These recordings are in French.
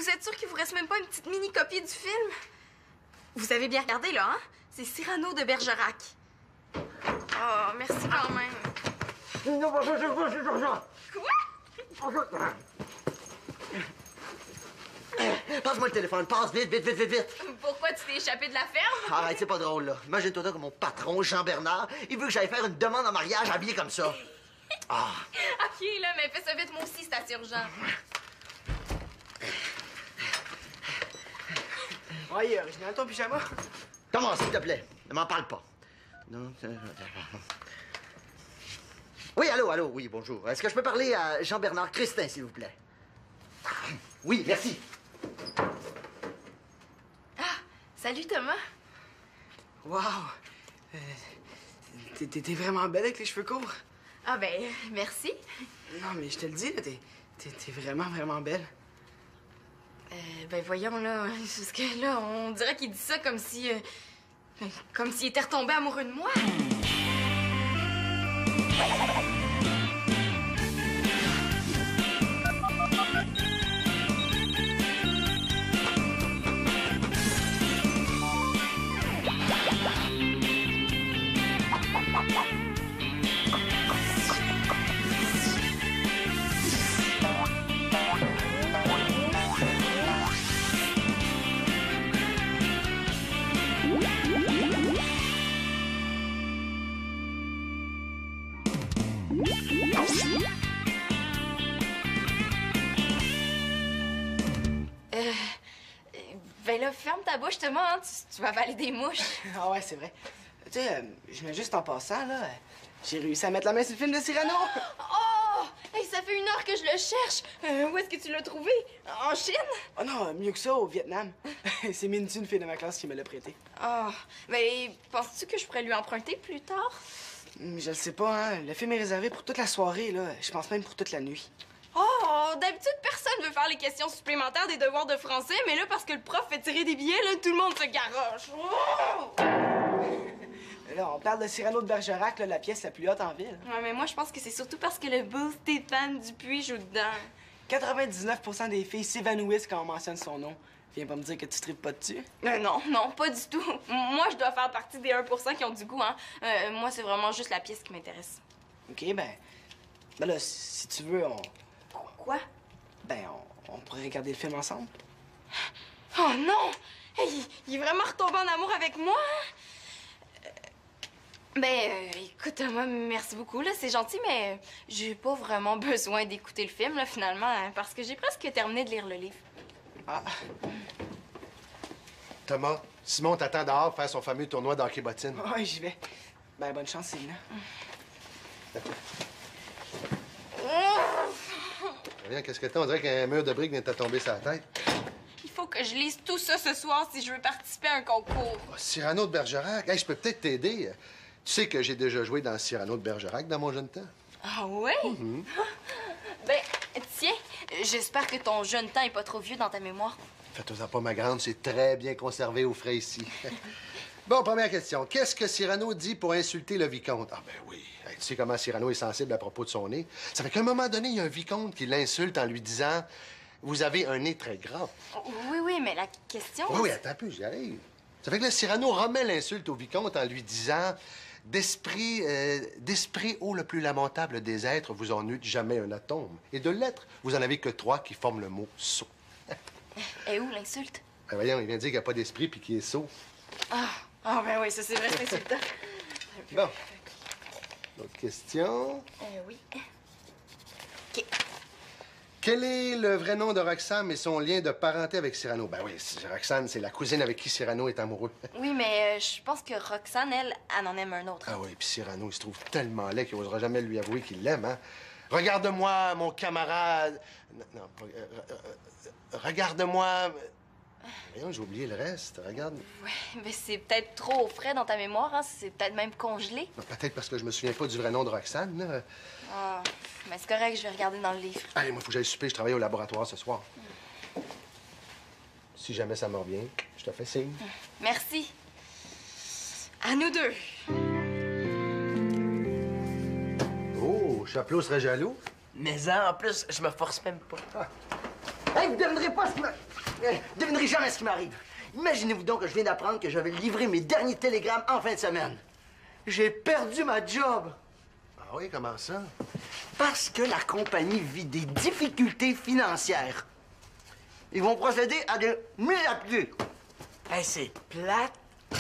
vous êtes sûr qu'il vous reste même pas une petite mini-copie du film? Vous avez bien regardé, là, hein? C'est Cyrano de Bergerac. Oh, merci quand même. Non, Quoi? Passe-moi le téléphone, passe, vite, vite, vite, vite, vite. Pourquoi tu t'es échappé de la ferme? Arrête, c'est pas drôle, là. Imagine-toi que mon patron, Jean-Bernard, il veut que j'aille faire une demande en mariage habillé comme ça. Ah. OK, là, mais fais ça vite, moi aussi, c'est assez urgent. Ouais, original ton pyjama. Comment, s'il te plaît? Ne m'en parle pas. Non, oui, allô, oui, bonjour. Est-ce que je peux parler à Jean-Bernard Christin, s'il vous plaît? Oui, merci. Ah, salut, Thomas. Wow! T'es vraiment belle avec les cheveux courts. Ah, ben, merci. Non, mais je te le dis, là, t'es vraiment, vraiment belle. Ben, voyons, là, parce que là, on dirait qu'il dit ça comme si... comme s'il était retombé amoureux de moi. Ben là, ferme ta bouche, Thomas, hein? Tu vas avaler des mouches. Ah ouais, c'est vrai. Tu sais, je viens juste en passant, là. J'ai réussi à mettre la main sur le film de Cyrano. Oh! Hey, ça fait 1 heure que je le cherche. Où est-ce que tu l'as trouvé? En Chine? Oh non, mieux que ça, au Vietnam. C'est Minty, une fille de ma classe, qui me l'a prêté. Oh, mais penses-tu que je pourrais lui emprunter plus tard? Je le sais pas, hein. Le film est réservé pour toute la soirée, là. Je pense même pour toute la nuit. Oh, d'habitude, personne veut faire les questions supplémentaires des devoirs de français, mais là, parce que le prof fait tirer des billets, là, tout le monde se garoche. Oh! Là, on parle de Cyrano de Bergerac, là, la pièce la plus haute en ville. Ouais, mais moi, je pense que c'est surtout parce que le beau Stéphane Dupuis joue dedans. 99% des filles s'évanouissent quand on mentionne son nom. Viens pas me dire que tu tripes pas dessus. Non, pas du tout. Moi, je dois faire partie des 1% qui ont du goût, hein. Moi, c'est vraiment juste la pièce qui m'intéresse. OK, ben là, si tu veux, Quoi? Ben, on pourrait regarder le film ensemble. Oh non! Hey, il est vraiment retombé en amour avec moi, hein? Écoute, Thomas, merci beaucoup, là, c'est gentil, mais j'ai pas vraiment besoin d'écouter le film, là, finalement, hein, parce que j'ai presque terminé de lire le livre. Ah. Thomas, Simon t'attend dehors pour faire son fameux tournoi d'hockey bottine. Ouais, j'y vais. Ben, bonne chance, Céline. Reviens, qu'est-ce que t'as? On dirait qu'un mur de briques vient de te tomber sur la tête. Il faut que je lise tout ça ce soir si je veux participer à un concours. Oh, Cyrano de Bergerac, hey, je peux peut-être t'aider. Tu sais que j'ai déjà joué dans Cyrano de Bergerac dans mon jeune temps. Ah ouais? Ben, tiens, j'espère que ton jeune temps est pas trop vieux dans ta mémoire. Fais-toi pas, ma grande, c'est très bien conservé au frais ici. Bon, première question. Qu'est-ce que Cyrano dit pour insulter le vicomte? Ah ben oui. Hey, tu sais comment Cyrano est sensible à propos de son nez? Ça fait qu'à un moment donné, il y a un vicomte qui l'insulte en lui disant « Vous avez un nez très grand. » Oui, mais la question... Oui, attends un peu, j'y arrive. Ça fait que là, Cyrano remet l'insulte au vicomte en lui disant « D'esprit ô le plus lamentable des êtres, vous en eûtes jamais un atome. Et de lettres, vous en avez que 3 qui forment le mot « sot ». Et où l'insulte? Ben voyons, il vient de dire qu'il n'y a pas d'esprit puis qu'il est sot. Ah, ben oui, ça c'est vrai, c'est insultant. Bon. D'autres questions? Oui. OK. Quel est le vrai nom de Roxane et son lien de parenté avec Cyrano? Ben oui, Roxane, c'est la cousine avec qui Cyrano est amoureux. Oui, mais je pense que Roxane, elle en aime un autre. Ah oui, puis Cyrano, il se trouve tellement laid qu'il n'osera jamais lui avouer qu'il l'aime, hein? Regarde-moi, mon camarade... Non, regarde-moi... Voyons, j'ai oublié le reste. Regarde. Oui, mais c'est peut-être trop frais dans ta mémoire, hein? C'est peut-être même congelé. Peut-être parce que je me souviens pas du vrai nom de Roxane, là. Ah, mais c'est correct, je vais regarder dans le livre. Allez, moi, faut que j'aille souper. Je travaille au laboratoire ce soir. Si jamais ça me revient, je te fais signe. Merci. À nous deux. Oh, Chapelot serait jaloux? Mais en plus, je me force même pas. Hey, vous ne donnerez pas ce... Devinerez jamais ce qui m'arrive. Imaginez-vous donc que je viens d'apprendre que je vais livrer mes derniers télégrammes en fin de semaine. J'ai perdu ma job. Ah oui, comment ça? Parce que la compagnie vit des difficultés financières. Ils vont procéder à des mises à pied. Hey, c'est plate.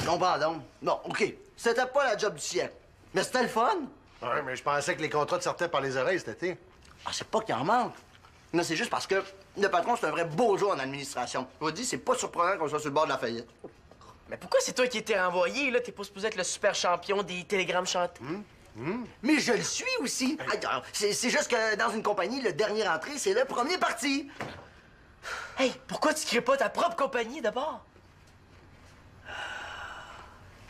Comprends donc. Bon, OK. C'était pas la job du siècle. Mais c'était le fun. Oui, mais je pensais que les contrats te sortaient par les oreilles cet été. Ah, c'est pas qu'il en manque. Non, c'est juste parce que le patron, c'est un vrai beau joueur en administration. Je vous dis, c'est pas surprenant qu'on soit sur le bord de la faillite. Mais pourquoi c'est toi qui étais envoyé, là? T'es pas supposé être le super champion des télégrammes chantés. Mais je le suis aussi. Ah, c'est juste que dans une compagnie, le dernier entré, c'est le premier parti. Hey, pourquoi tu crées pas ta propre compagnie, d'abord?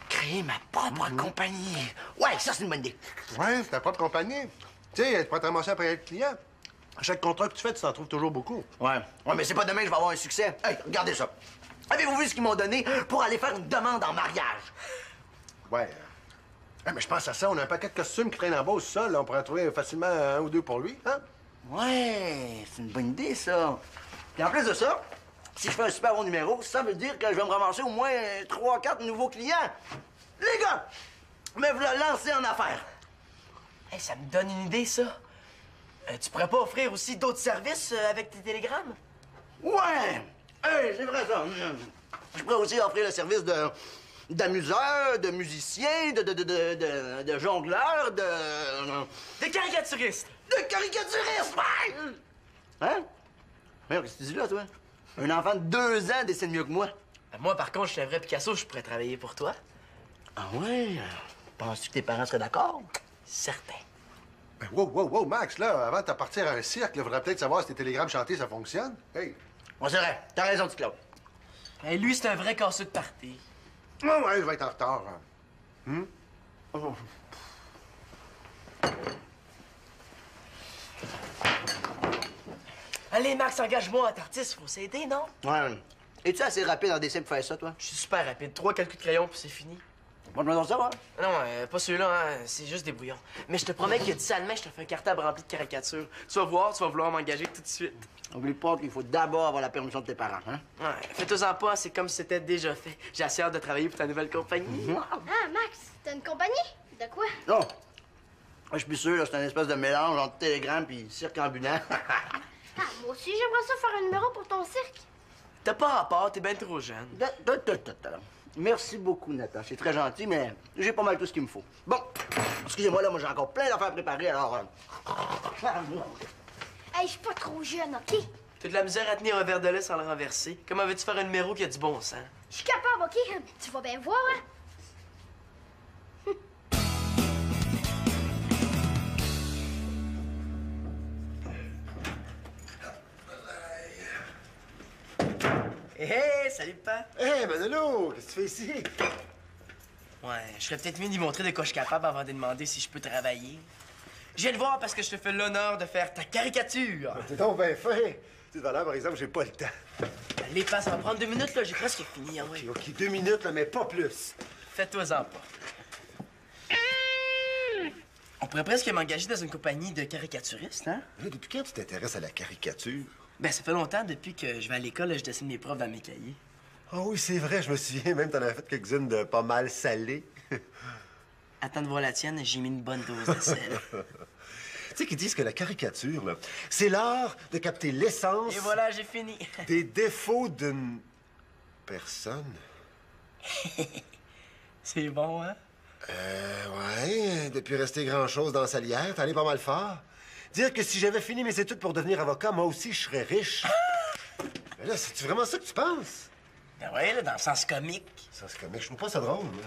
Créer ma propre compagnie. Ouais, ça, c'est une bonne idée. Ouais, ta propre compagnie. Tu sais, tu pourrais te ramasser après le client. À chaque contrat que tu fais, tu t'en trouves toujours beaucoup. Ouais, mais c'est pas demain que je vais avoir un succès. Hey, regardez ça. Avez-vous vu ce qu'ils m'ont donné pour aller faire une demande en mariage? Ouais. Mais je pense à ça, on a un paquet de costumes qui traînent en bas au sol. On pourrait trouver facilement un ou deux pour lui, hein? Ouais, c'est une bonne idée, ça. Puis en plus de ça, si je fais un super bon numéro, ça veut dire que je vais me ramasser au moins 3-4 nouveaux clients. Les gars, me voilà lancé en affaires. Hey, ça me donne une idée, ça. Tu pourrais pas offrir aussi d'autres services avec tes télégrammes? Ouais! Hey, c'est vrai, ça. Je pourrais aussi offrir le service d'amuseur, de musicien, de jongleur, Des caricaturistes! de caricaturiste! Ouais! Hein? Voyons, qu'est-ce que tu dis là, toi? Un enfant de 2 ans dessine mieux que moi. Moi, par contre, je suis un vrai Picasso, je pourrais travailler pour toi. Ah ouais? Penses-tu que tes parents seraient d'accord? Certain. Ben, wow, Max, là, avant de partir à un cirque, il faudrait peut-être savoir si tes télégrammes chantés, ça fonctionne. Hey! Ouais, c'est vrai. T'as raison, petit Claude. Hey, lui, c'est un vrai casseux de party. Ouais, je vais être en retard. Allez, Max, engage-moi en artiste, faut s'aider, non? Ouais. Es-tu assez rapide en dessin pour faire ça, toi? Je suis super rapide. 3 calculs de crayon, puis c'est fini. Montre-moi donc ça, ouais. Non, pas celui-là, hein. C'est juste des brouillons. Mais je te promets que d'ici à demain, je te fais un cartable rempli de caricatures. Tu vas voir, tu vas vouloir m'engager tout de suite. Oublie pas qu'il faut d'abord avoir la permission de tes parents, hein? Ouais, fais-toi-en pas, c'est comme si c'était déjà fait. J'ai assez hâte de travailler pour ta nouvelle compagnie. Ah, Max, t'as une compagnie? De quoi? Non. Je suis plus sûr, là, c'est un espèce de mélange entre télégramme et cirque ambulant. Ah, moi aussi, j'aimerais ça faire un numéro pour ton cirque. T'as pas rapport, t'es ben trop jeune. Merci beaucoup, Nathan. C'est très gentil, mais j'ai pas mal tout ce qu'il me faut. Bon, excusez-moi, là, moi, j'ai encore plein d'affaires à préparer, alors... Hey, je suis pas trop jeune, OK? T'as de la misère à tenir un verre de lait sans le renverser. Comment veux-tu faire un numéro qui a du bon sens? Je suis capable, OK? Tu vas bien voir, hein? Hey, salut, papa! Hey, Manolo, qu'est-ce que tu fais ici? Ouais, je serais peut-être mieux d'y montrer de quoi je suis capable avant de demander si je peux travailler. Je viens te voir parce que je te fais l'honneur de faire ta caricature. T'es donc bien fin. Tu sais, par exemple, j'ai pas le temps. Les passes, ça va prendre 2 minutes, là. J'ai presque fini, hein, ouais. OK, 2 minutes, là, mais pas plus. Fais-toi-en pas. On pourrait presque m'engager dans une compagnie de caricaturistes, hein? Depuis quand tu t'intéresses à la caricature? Ben, ça fait longtemps, depuis que je vais à l'école, là, je dessine mes profs dans mes cahiers. Ah oui, c'est vrai, je me souviens. Même t'en avais fait quelques-unes de pas mal salées. Attends de voir la tienne, j'ai mis une bonne dose de sel. Tu sais qu'ils disent que la caricature, là, c'est l'art de capter l'essence Et voilà, j'ai fini. des défauts d'une personne. C'est bon, hein? Ouais, depuis rester grand-chose dans la salière, t'en es pas mal fort. Dire que si j'avais fini mes études pour devenir avocat, moi aussi, je serais riche. Mais là, c'est-tu vraiment ça que tu penses? Ben ouais, là, dans le sens comique. Ça, c'est comique. Je trouve pas ça drôle, moi.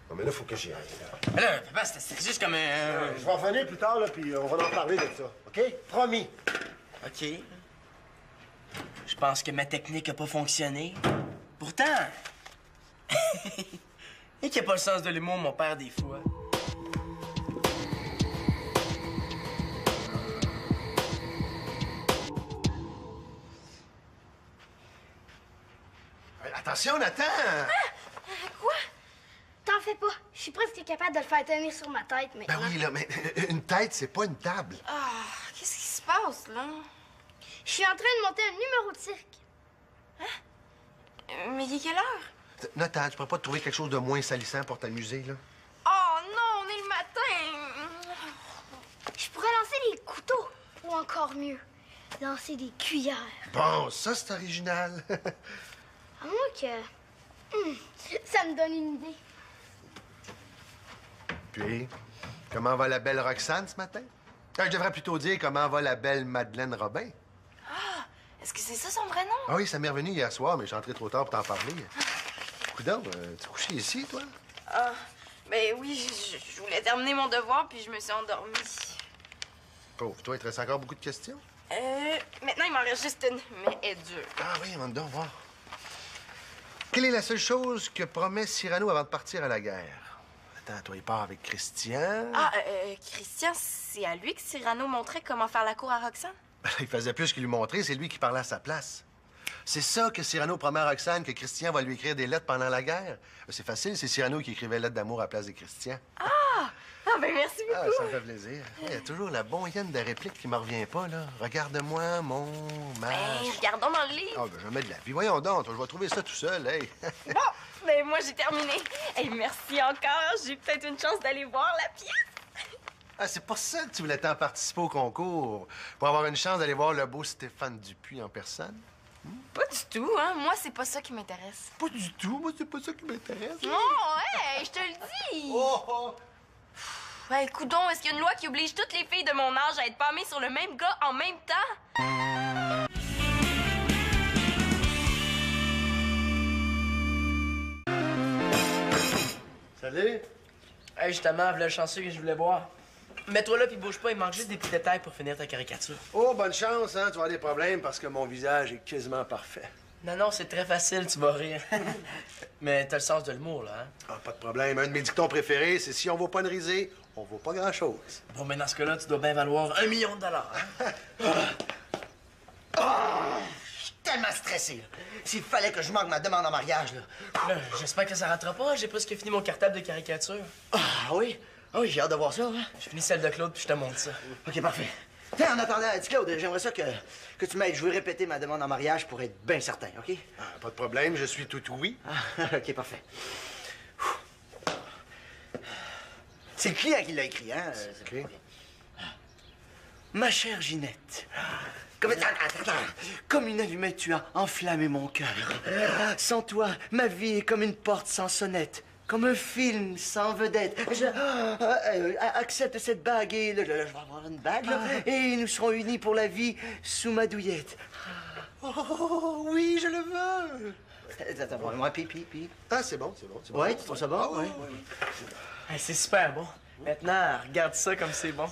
Non, mais là, faut que j'y aille, là. Mais là, papa, c'était juste comme un... Je vais revenir plus tard, là, puis on va en parler de ça. OK? Promis. OK. Je pense que ma technique a pas fonctionné. Pourtant... Et qu'il n'y a pas le sens de l'humour, mon père, des fois. Attention, Nathan! Quoi? T'en fais pas. Je suis presque capable de le faire tenir sur ma tête Ben maintenant. oui, là, mais une tête, c'est pas une table. Ah, qu'est-ce qui se passe, là? Je suis en train de monter un numéro de cirque. Mais il est quelle heure? Nathan, tu pourrais pas trouver quelque chose de moins salissant pour t'amuser, là? Oh non, on est le matin! Je pourrais lancer des couteaux. Ou encore mieux, lancer des cuillères. Bon, ça, c'est original. À moins que... ça me donne une idée. Puis, comment va la belle Roxane ce matin? Je devrais plutôt dire comment va la belle Madeleine Robin. Est-ce que c'est ça son vrai nom? Ah oui, ça m'est revenu hier soir, mais je suis entré trop tard pour t'en parler. Coudonc, tu couché ici, toi? Ah, ben oui, je voulais terminer mon devoir, puis je me suis endormie. Pauvre, toi, il te reste encore beaucoup de questions? Maintenant, il m'en reste juste une, mais elle est dure. Ah oui, on va donc voir. Quelle est la seule chose que promet Cyrano avant de partir à la guerre? Attends, toi, il part avec Christian. Ah, Christian, c'est à lui que Cyrano montrait comment faire la cour à Roxane? Il faisait plus qu'il lui montrait, c'est lui qui parlait à sa place. C'est ça que Cyrano promet à Roxane, que Christian va lui écrire des lettres pendant la guerre. C'est facile, c'est Cyrano qui écrivait lettres d'amour à la place de Christian. Ah, ben merci beaucoup. Ah, ça me fait plaisir. Il y a toujours la bonne hyène de réplique qui me revient pas, là. Regarde-moi, mon match. Ben, regardons dans le livre. Ah, ben, jamais de la vie. Voyons donc, je vais trouver ça tout seul, hey. Bon, ben moi, j'ai terminé. Hey, merci encore. J'ai peut-être une chance d'aller voir la pièce. Ah, c'est pour ça que tu voulais tant participer au concours. Pour avoir une chance d'aller voir le beau Stéphane Dupuis en personne. Pas du tout, hein. Moi, c'est pas ça qui m'intéresse. Pas du tout, moi, c'est pas ça qui m'intéresse. Non, hey, je te le dis. Oh, oh. Ouais, coudonc, est-ce qu'il y a une loi qui oblige toutes les filles de mon âge à être palmées sur le même gars en même temps? Salut. Hey, justement, voilà le chanceux que je voulais voir. Mets-toi là puis bouge pas, il manque juste des petits détails pour finir ta caricature. Oh, bonne chance, hein. Tu vas avoir des problèmes parce que mon visage est quasiment parfait. Non, c'est très facile, tu vas rire. Mais t'as le sens de l'humour, là, hein? Ah, pas de problème. Un de mes dictons préférés, c'est si on vaut pas une risée, on vaut pas grand-chose. Bon, mais dans ce cas-là, tu dois bien valoir 1 million de dollars, hein? Je suis tellement stressé, là. S'il fallait que je manque ma demande en mariage, là. Là, j'espère que ça ratera pas. J'ai presque fini mon cartable de caricature. Ah oui? Ah oui, j'ai hâte de voir ça, hein. J'ai fini celle de Claude puis je te montre ça. OK, parfait. Tiens, en attendant, dis Claude, j'aimerais ça que tu m'aides. Je veux répéter ma demande en mariage pour être bien certain, OK? Ah, pas de problème, je suis tout oui. Ah, OK, parfait. C'est le client qui l'a écrit, hein? OK. Ma chère Ginette, comme une allumette, tu as enflammé mon cœur. Sans toi, ma vie est comme une porte sans sonnette. Comme un film sans vedette. Accepte cette bague et... je vais avoir une bague, là. Et nous serons unis pour la vie sous ma douillette. Oh, oui, je le veux. Attends, moi, pi. Ah, c'est bon, c'est bon. Ouais, tu trouves ça bon? Ah, oui, Ouais. oui, oui. Hey, c'est super bon. Maintenant, regarde ça comme c'est bon.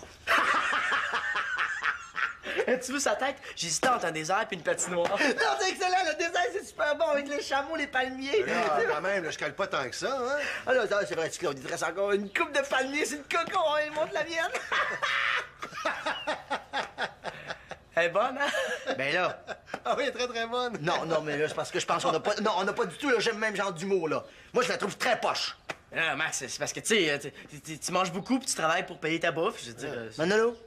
Tu veux sa tête? J'hésitais entre un désert puis une patinoire. Non, c'est excellent, le désert, c'est super bon avec les chameaux, les palmiers. Là, quand même, là, je cale pas tant que ça, hein? Ah là, c'est vrai, Claude, il te reste encore une coupe de palmiers, c'est une coco, hein, il monte la mienne. Elle est bonne, hein? Ben là, Ah oui, elle est très, très bonne. non, mais là, c'est parce que je pense qu'on n'a pas... Non, on n'a pas du tout le même genre d'humour, là. Moi, je la trouve très poche. Non, Max, c'est parce que, tu sais, tu manges beaucoup puis tu travailles pour payer ta bouffe. Je veux dire... Manolo,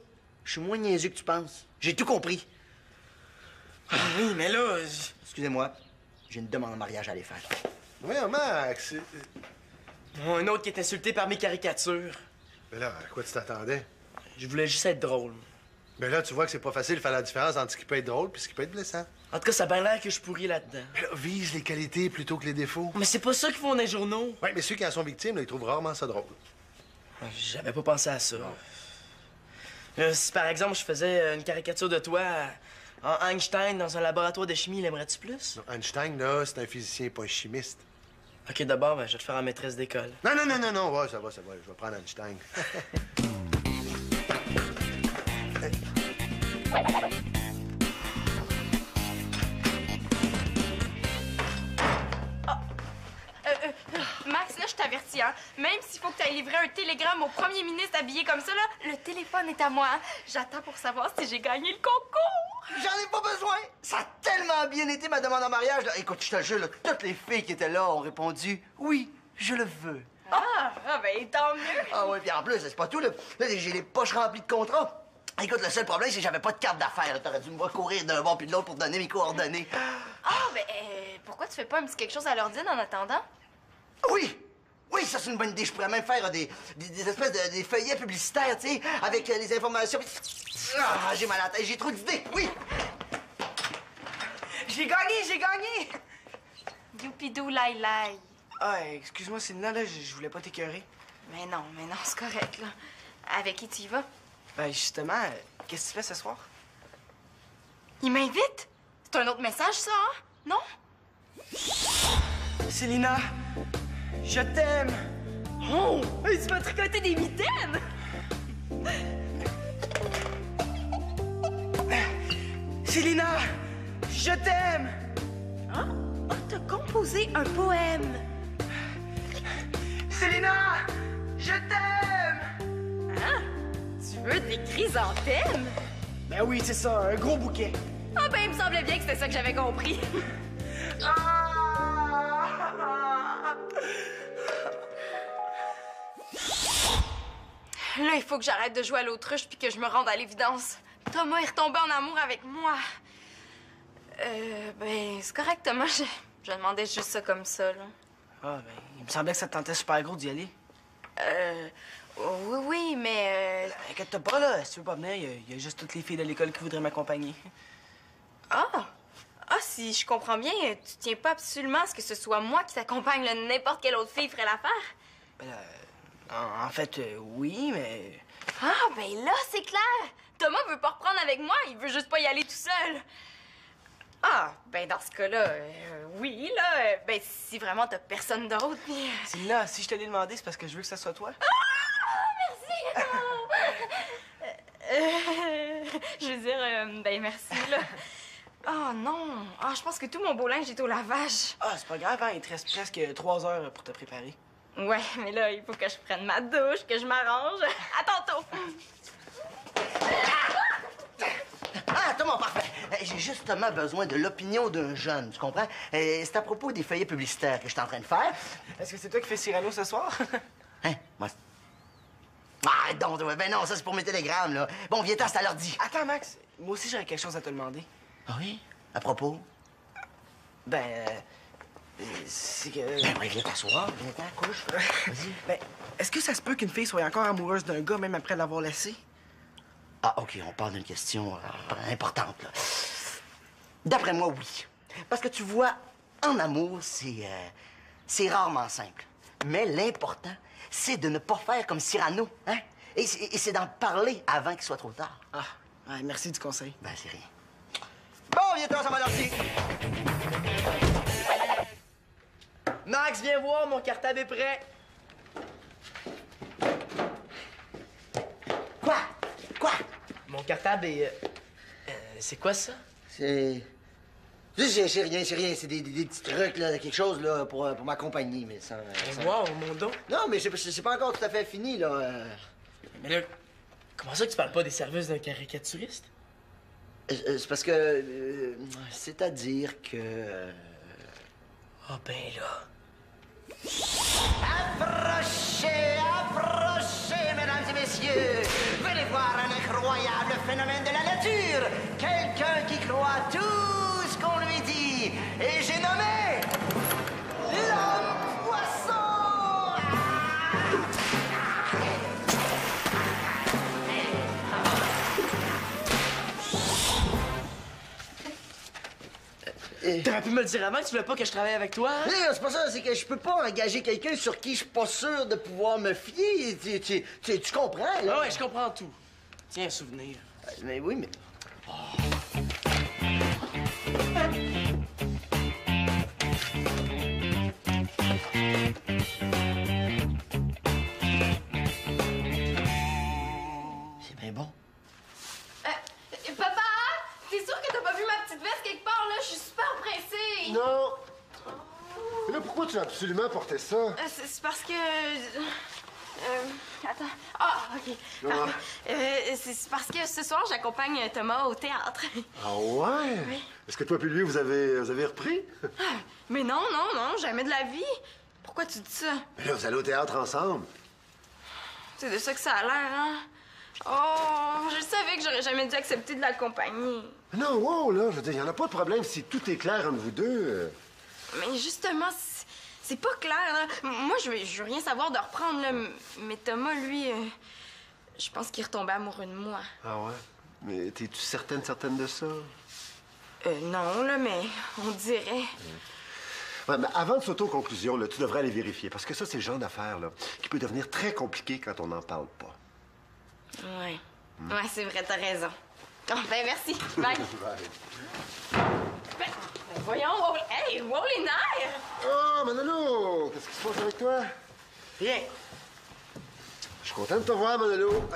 je suis moins niaiseux que tu penses. J'ai tout compris. Oui, mais là... Excusez-moi, j'ai une demande en mariage à aller faire. Oui, Max. Un autre qui est insulté par mes caricatures. Mais là, à quoi tu t'attendais? Je voulais juste être drôle. Mais là, tu vois que c'est pas facile de faire la différence entre ce qui peut être drôle et ce qui peut être blessant. En tout cas, ça a bien l'air que je pourris là-dedans. Mais là, vise les qualités plutôt que les défauts. Mais c'est pas ça qu'ils font dans les journaux. Oui, mais ceux qui en sont victimes, là, ils trouvent rarement ça drôle. J'avais pas pensé à ça. Si par exemple je faisais une caricature de toi en Einstein dans un laboratoire de chimie, l'aimerais-tu plus? Non, Einstein, là, c'est un physicien, pas un chimiste. Ok, d'abord, ben, je vais te faire en maîtresse d'école. Non, ouais, ça va, je vais prendre Einstein. Max, là, je t'avertis, hein. Même s'il faut que tu ailles livrer un télégramme au premier ministre habillé comme ça, là, le téléphone est à moi, hein. J'attends pour savoir si j'ai gagné le concours. J'en ai pas besoin! Ça a tellement bien été, ma demande en mariage, là. Écoute, je te jure, là, toutes les filles qui étaient là ont répondu « Oui, je le veux ». Ben, tant mieux. Ah oui, puis en plus, c'est pas tout, là. Là, j'ai les poches remplies de contrats. Écoute, le seul problème, c'est que j'avais pas de carte d'affaires. T'aurais dû me voir courir d'un bord puis de l'autre pour donner mes coordonnées. Ah, ben, pourquoi tu fais pas un petit quelque chose à l'ordine en attendant? Oui! Oui, ça, c'est une bonne idée. Je pourrais même faire des espèces de des feuillets publicitaires, tu sais, avec les informations. Ah, j'ai mal à la tête. J'ai trop d'idées. Oui! J'ai gagné, j'ai gagné! Youpidou lai lai. Ah, excuse-moi, Célina, là, je voulais pas t'écœurer. Mais non, c'est correct, là. Avec qui tu y vas? Ben, justement, qu'est-ce que tu fais ce soir? Il m'invite? C'est un autre message, ça, hein? Non? Célina, je t'aime! Oh! Tu vas tricoter des mitaines? Célina, je t'aime! Hein? Oh, t'as composé un poème. Célina, je t'aime! Hein? Tu veux des chrysanthèmes? Ben oui, c'est ça, un gros bouquet. Ah ben, il me semblait bien que c'était ça que j'avais compris. Là, il faut que j'arrête de jouer à l'autruche puis que je me rende à l'évidence. Thomas est retombé en amour avec moi. Ben, c'est correct, Thomas. Je demandais juste ça comme ça, là. Ah, ben, il me semblait que ça te tentait super gros d'y aller. Oui, mais... Inquiète-toi pas, là. Si tu veux pas venir, il y a juste toutes les filles de l'école qui voudraient m'accompagner. Ah, si je comprends bien, tu tiens pas absolument à ce que ce soit moi qui t'accompagne, là. N'importe quelle autre fille ferait l'affaire. Ben, en fait, oui, mais... Ah, ben là, c'est clair. Thomas veut pas reprendre avec moi, il veut juste pas y aller tout seul. Ah, ben dans ce cas-là, oui, là, ben si vraiment t'as personne d'autre, puis... Célina, si je te l'ai demandé, c'est parce que je veux que ça soit toi. Ah, merci! Je veux dire, ben merci, là. Oh non! Ah, je pense que tout mon beau linge est au lavage. Ah, c'est pas grave, hein, il te reste presque 3 heures pour te préparer. Ouais, mais là, il faut que je prenne ma douche, que je m'arrange. À tantôt! Ah, Thomas, parfait. J'ai justement besoin de l'opinion d'un jeune, tu comprends? C'est à propos des feuillets publicitaires que je suis en train de faire. Est-ce que c'est toi qui fais Cyrano ce soir? Hein? Moi... Ah, donc, ben non, ça, c'est pour mes télégrammes, là. Bon, viens-t'en, c'est à l'ordi. Attends, Max, moi aussi j'aurais quelque chose à te demander. Ah oui? À propos? Ben, c'est que... Ben oui, viens t'asseoir, viens-t'en, couche. Vas-y. Ben, est-ce que ça se peut qu'une fille soit encore amoureuse d'un gars même après l'avoir laissé? Ah, OK, on parle d'une question importante, là. D'après moi, oui. Parce que tu vois, en amour, c'est rarement simple. Mais l'important, c'est de ne pas faire comme Cyrano, hein? Et c'est d'en parler avant qu'il soit trop tard. Ah, ouais, merci du conseil. Ben, c'est rien. Bon, viens-t'en, ça va l'ordi. Max, viens voir, mon cartable est prêt. Quoi? Mon cartable est... c'est quoi ça? C'est rien. C'est des petits trucs, là, quelque chose, là, pour m'accompagner, mais ça... Wow, mon dos. Non, mais c'est pas encore tout à fait fini, là. Mais là, comment ça que tu parles pas des services d'un caricaturiste? C'est parce que... c'est-à-dire que... Ah ben là... Approchez, mesdames et messieurs. Venez voir un incroyable phénomène de la nature. Quelqu'un qui croit tout ce qu'on lui dit. Et j'ai nommé... l'homme-poisson! T'aurais pu me le dire avant que tu voulais pas que je travaille avec toi, hein? Non, c'est pas ça, c'est que je peux pas engager quelqu'un sur qui je suis pas sûr de pouvoir me fier. Tu comprends, là? Ah ouais, je comprends tout. Tiens, un souvenir. Mais oui, mais... C'est bien bon. Papa! T'es sûr que t'as pas vu ma petite veste quelque part, là? Je suis super pressée! Non! Mais là, pourquoi tu as absolument porté ça? C'est parce que... attends. Ah, OK. Pardon. C'est parce que ce soir, j'accompagne Thomas au théâtre. Ah ouais? Oui. Est-ce que toi et lui, vous avez repris? Mais non, jamais de la vie. Pourquoi tu dis ça? Mais là, vous allez au théâtre ensemble. C'est de ça que ça a l'air, hein? Oh, je savais que j'aurais jamais dû accepter de l'accompagner. Non, wow, là, je veux dire, il n'y en a pas de problème si tout est clair entre vous deux. Mais justement, c'est pas clair, là. Moi, je veux rien savoir de reprendre, là. Mais Thomas, lui, je pense qu'il est retombé amoureux de moi. Ah ouais? Mais t'es-tu certaine de ça? Non, là, mais on dirait. Ouais, mais avant de sauter aux conclusions, là, tu devrais aller vérifier. Parce que ça, c'est le genre d'affaire, là, qui peut devenir très compliqué quand on n'en parle pas. Ouais. Ouais, c'est vrai, t'as raison. Oh, ben, merci. Bye. Ben, voyons, wow, hey, wow, les nerfs! Oh, Manolo! Qu'est-ce qui se passe avec toi? Rien. Je suis content de te voir, Manolo.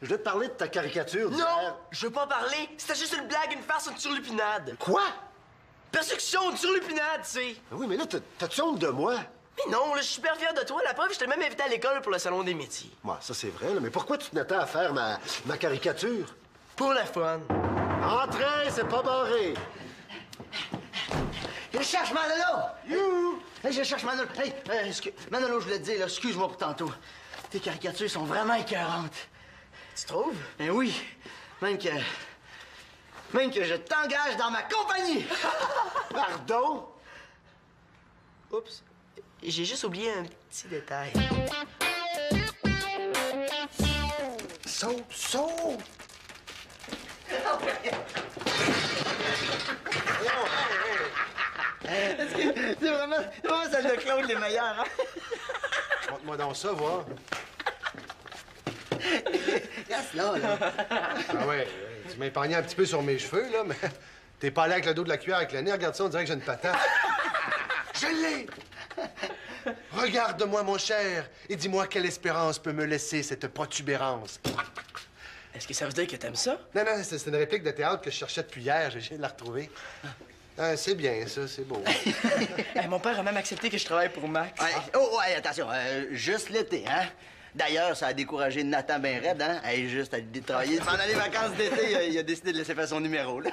Je voulais te parler de ta caricature d'hier. Non, je veux pas en parler. C'était juste une blague, une farce, une surlupinade. Quoi? Persécution, une surlupinade, tu sais. Ben oui, mais là, t'as-tu honte de moi? Mais non, là, je suis super fier de toi. La preuve, je t'ai même invité à l'école pour le salon des métiers. Ouais, ça, c'est vrai, là, mais pourquoi tu tenais tant à faire ma caricature? Pour la fun. Entrez, c'est pas barré. Je cherche Manolo! You! Hey, je cherche Manolo. Hey, Manolo, je voulais te dire, là, excuse-moi pour tantôt. Tes caricatures sont vraiment écœurantes. Tu trouves? Ben oui. Même que je t'engage dans ma compagnie. Pardon? Oups. J'ai juste oublié un petit détail. Saute, saute! C'est vraiment celle de Claude les meilleures, hein? Montre-moi donc ça, voir. Reste là. Ah ouais, tu m'as épargné un petit peu sur mes cheveux, là, mais t'es pas allé avec le dos de la cuillère avec le nez. Regarde ça, on dirait que j'ai une patate. Je l'ai! Regarde-moi, mon cher, et dis-moi quelle espérance peut me laisser cette protubérance. Est-ce que ça veut dire que t'aimes ça? Non, c'est une réplique de théâtre que je cherchais depuis hier. Je viens de la retrouver. Ah, c'est bien, ça, c'est beau. Hey, mon père a même accepté que je travaille pour Max. Ouais. Oh, ouais, attention, juste l'été, hein? D'ailleurs, ça a découragé Nathan ben raide, hein? Hey, juste à l'idée de travailler. Pendant les vacances d'été, il a décidé de laisser faire son numéro, là.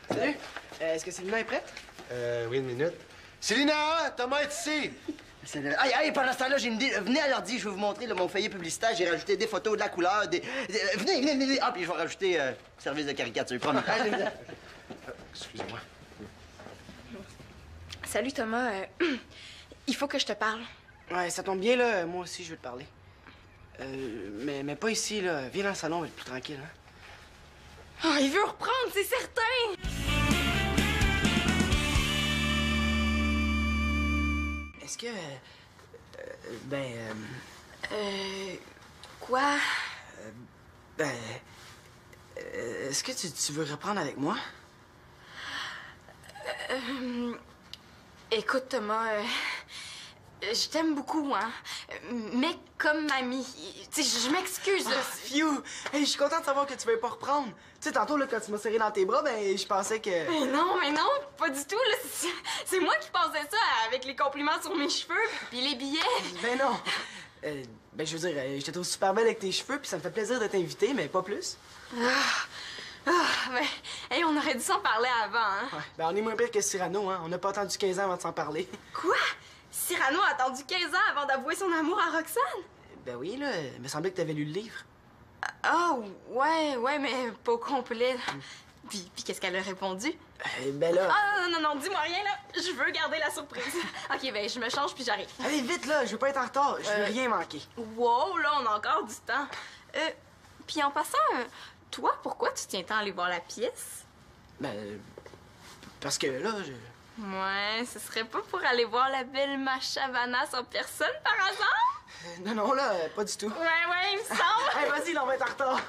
Salut. Est-ce que Célina est prête? Oui, une minute. Célina, Thomas est ici. Hey, pendant ce temps-là, j'ai une idée. Venez à l'ordi, je vais vous montrer là, mon feuillet publicitaire. J'ai rajouté des photos de la couleur, venez. Ah, puis je vais rajouter service de caricature, promis. Excusez-moi. Salut, Thomas. Il faut que je te parle. Ouais, ça tombe bien, là. Moi aussi, je veux te parler. Mais pas ici, là. Viens dans le salon, on va être plus tranquille, hein. Oh, il veut reprendre, c'est certain! Est-ce que... Quoi? Est-ce que tu veux reprendre avec moi? Écoute, Thomas, je t'aime beaucoup, hein. Mais comme mamie, tu sais, je m'excuse, là. Phew! Hey, je suis content de savoir que tu veux pas reprendre. Tu sais, tantôt, là, quand tu m'as serré dans tes bras, ben, je pensais que... Mais non, pas du tout, là. C'est moi qui pensais ça avec les compliments sur mes cheveux puis les billets. Ben non. Je veux dire, je te trouve super belle avec tes cheveux, puis ça me fait plaisir de t'inviter, mais pas plus. Hey, on aurait dû s'en parler avant, hein. Ouais. Ben, on est moins pire que Cyrano, hein. On n'a pas attendu 15 ans avant de s'en parler. Quoi? Cyrano a attendu 15 ans avant d'avouer son amour à Roxane? Ben oui, là. Il me semblait que t'avais lu le livre. Ah, ouais, mais pas au complet. Puis qu'est-ce qu'elle a répondu? Ben là... Ah, non, dis-moi rien, là. Je veux garder la surprise. OK, ben, je me change puis j'arrive. Allez, vite, là. Je veux pas être en retard. Je veux rien manquer. Wow, là, on a encore du temps. Puis en passant, toi, pourquoi tu tiens tant à aller voir la pièce? Ben... Parce que là, Ouais, ce serait pas pour aller voir la belle Macha Vanasse en personne, par hasard? non, là, pas du tout. Ouais, il me semble. Hey, vas-y, là, on va être en retard.